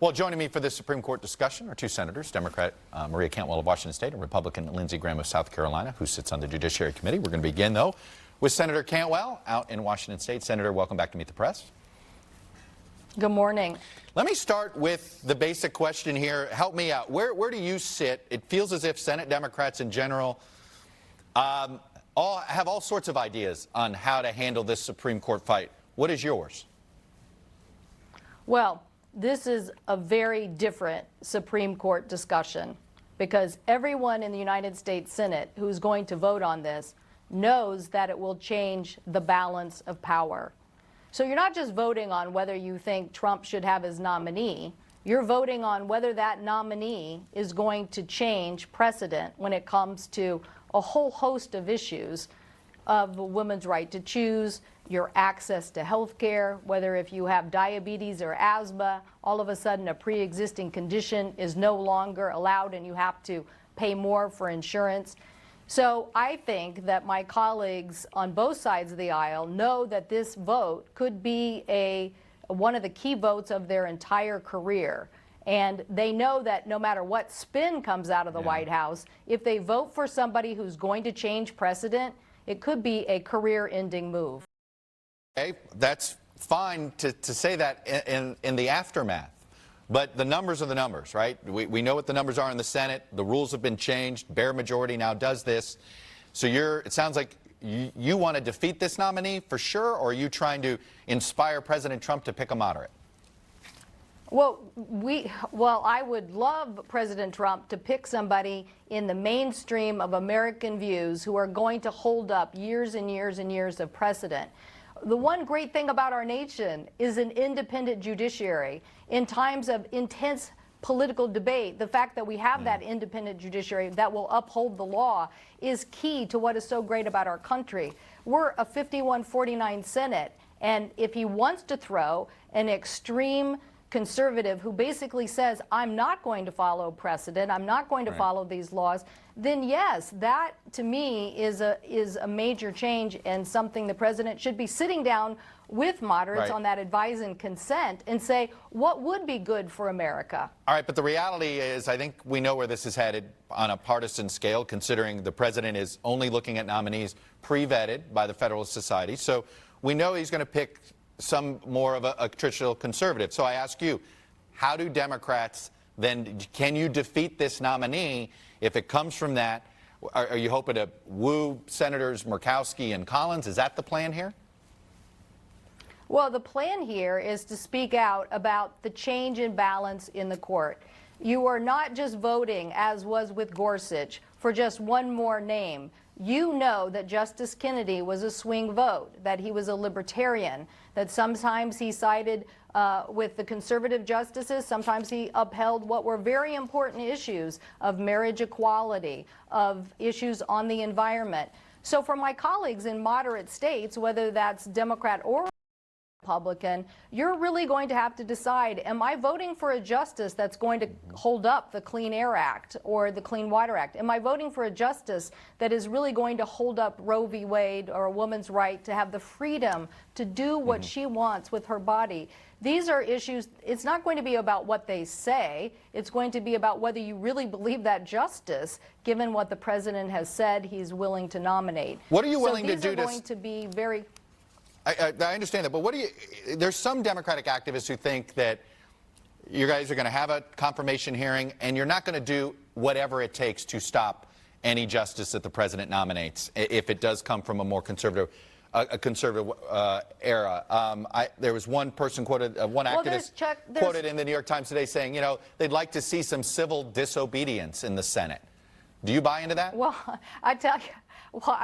Well, joining me for this Supreme Court discussion are two senators, Democrat Maria Cantwell of Washington State and Republican Lindsey Graham of South Carolina, who sits on the Judiciary Committee. We're going to begin, though, with Senator Cantwell out in Washington State. Senator, welcome back to Meet the Press. Good morning. Let me start with the basic question here. Help me out. Where do you sit? It feels as if Senate Democrats in general have all sorts of ideas on how to handle this Supreme Court fight. What is yours? Well, this is a very different Supreme Court discussion because everyone in the United States Senate who's going to vote on this knows that it will change the balance of power. So you're not just voting on whether you think Trump should have his nominee. You're voting on whether that nominee is going to change precedent when it comes to a whole host of issues of a woman's right to choose, your access to health care, whether if you have diabetes or asthma, all of a sudden a pre-existing condition is no longer allowed and you have to pay more for insurance. So I think that my colleagues on both sides of the aisle know that this vote could be one of the key votes of their entire career. And they know that no matter what spin comes out of the White House, if they vote for somebody who's going to change precedent, it could be a career-ending move. Okay, that's fine to say that in the aftermath. But the numbers are the numbers, right? We know what the numbers are in the Senate. The rules have been changed. Bare majority now does this. So it sounds like you want to defeat this nominee for sure, or are you trying to inspire President Trump to pick a moderate? Well, I would love President Trump to pick somebody in the mainstream of American views who are going to hold up years and years and years of precedent. The one great thing about our nation is an independent judiciary. In times of intense political debate, the fact that we have that independent judiciary that will uphold the law is key to what is so great about our country. We're a 51-49 Senate, and if he wants to throw an extreme conservative who basically says, I'm not going to follow precedent, I'm not going to follow these laws, then yes, that to me is a major change and something the president should be sitting down with moderates on that advise and consent and say, what would be good for America? All right, but the reality is, I think we know where this is headed on a partisan scale, considering the president is only looking at nominees pre-vetted by the Federalist Society. So we know he's going to pick some more of a traditional conservative. So I ask you, how do Democrats then, can you defeat this nominee if it comes from that? Are you hoping to woo Senators Murkowski and Collins? Is that the plan here? Well, the plan here is to speak out about the change in balance in the court. You are not just voting, as was with Gorsuch, for just one more name. You know that Justice Kennedy was a swing vote, that he was a libertarian, that sometimes he sided with the conservative justices, sometimes he upheld what were very important issues of marriage equality, of issues on the environment. So for my colleagues in moderate states, whether that's Democrat or Republican, you're really going to have to decide, am I voting for a justice that's going to hold up the Clean Air Act or the Clean Water Act? Am I voting for a justice that is really going to hold up Roe v. Wade or a woman's right to have the freedom to do what she wants with her body? These are issues. It's not going to be about what they say. It's going to be about whether you really believe that justice, given what the president has said he's willing to nominate. What are you willing to do? These are going to be very... I understand that, but there's some Democratic activists who think that you guys are going to have a confirmation hearing and you're not going to do whatever it takes to stop any justice that the president nominates if it does come from a more conservative era. There was one person quoted, one activist quoted in the New York Times today saying, you know, they'd like to see some civil disobedience in the Senate. Do you buy into that? Well, I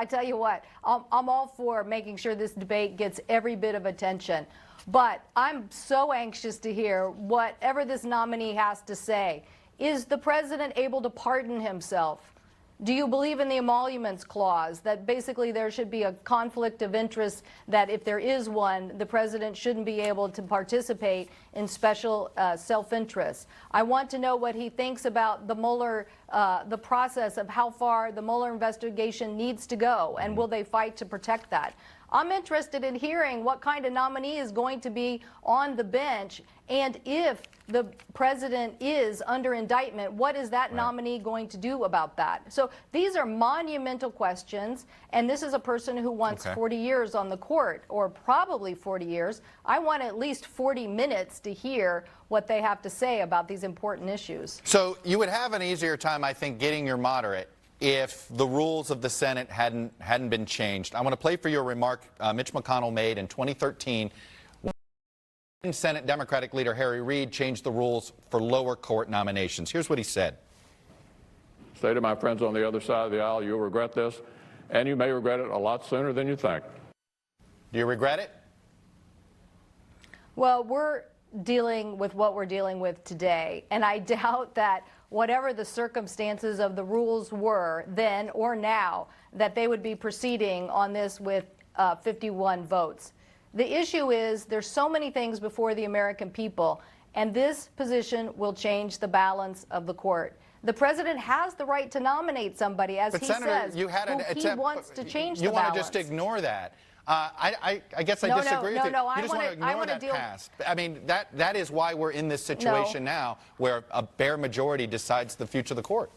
tell you what, I'm all for making sure this debate gets every bit of attention. But I'm so anxious to hear whatever this nominee has to say. Is the president able to pardon himself? Do you believe in the emoluments clause, that basically there should be a conflict of interest, that if there is one, the president shouldn't be able to participate in special self-interest? I want to know what he thinks about the Mueller, the process of how far the Mueller investigation needs to go, and will they fight to protect that? I'm interested in hearing what kind of nominee is going to be on the bench, and if the president is under indictment, what is that nominee going to do about that? So these are monumental questions, and this is a person who wants 40 years on the court, or probably 40 years. I want at least 40 minutes to hear what they have to say about these important issues. So you would have an easier time, I think, getting your moderate if the rules of the Senate hadn't been changed. I want to play for you a remark Mitch McConnell made in 2013 when Senate Democratic leader Harry Reid changed the rules for lower court nominations. Here's what he said. Say to my friends on the other side of the aisle, you'll regret this, and you may regret it a lot sooner than you think. Do you regret it? Well, we're dealing with what we're dealing with today, and I doubt that whatever the circumstances of the rules were then or now, that they would be proceeding on this with 51 votes. The issue is there's so many things before the American people, and this position will change the balance of the court. The president has the right to nominate somebody, as But he Senator, says, you had an who he attempt, wants to change the you balance. want to just ignore that. I guess I No, disagree with you. no, You just want to ignore that past. I mean, that is why we're in this situation now, where a bare majority decides the future of the court.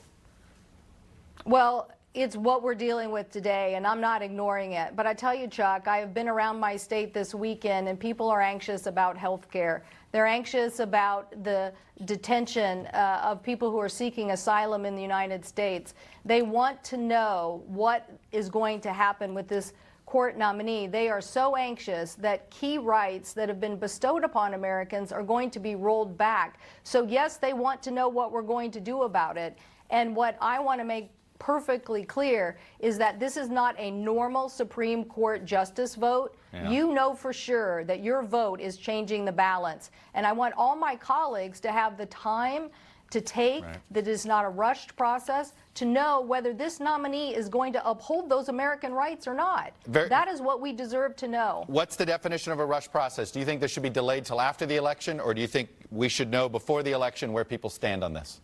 Well, it's what we're dealing with today, and I'm not ignoring it. But I tell you, Chuck, I have been around my state this weekend, and people are anxious about health care. They're anxious about the detention of people who are seeking asylum in the United States. They want to know what is going to happen with this court nominee. They are so anxious that key rights that have been bestowed upon Americans are going to be rolled back. So yes, they want to know what we're going to do about it. And what I want to make perfectly clear is that this is not a normal Supreme Court justice vote. Yeah. You know for sure that your vote is changing the balance. And I want all my colleagues to have the time to take, that is not a rushed process, to know whether this nominee is going to uphold those American rights or not. That is what we deserve to know. What's the definition of a rush process? Do you think this should be delayed till after the election, or do you think we should know before the election where people stand on this?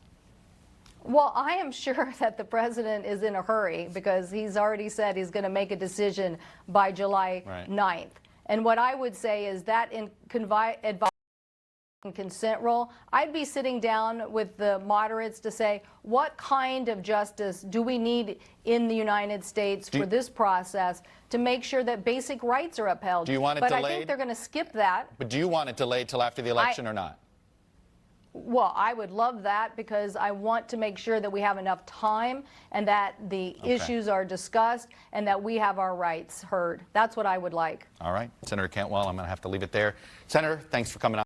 Well, I am sure that the president is in a hurry because he's already said he's going to make a decision by July 9th. And what I would say is that in advice and consent rule, I'd be sitting down with the moderates to say, what kind of justice do we need in the United States for this process to make sure that basic rights are upheld? Do you want it but delayed? I think they're going to skip that. But do you want it delayed till after the election or not? Well, I would love that because I want to make sure that we have enough time and that the issues are discussed and that we have our rights heard. That's what I would like. All right. Senator Cantwell, I'm going to have to leave it there. Senator, thanks for coming on.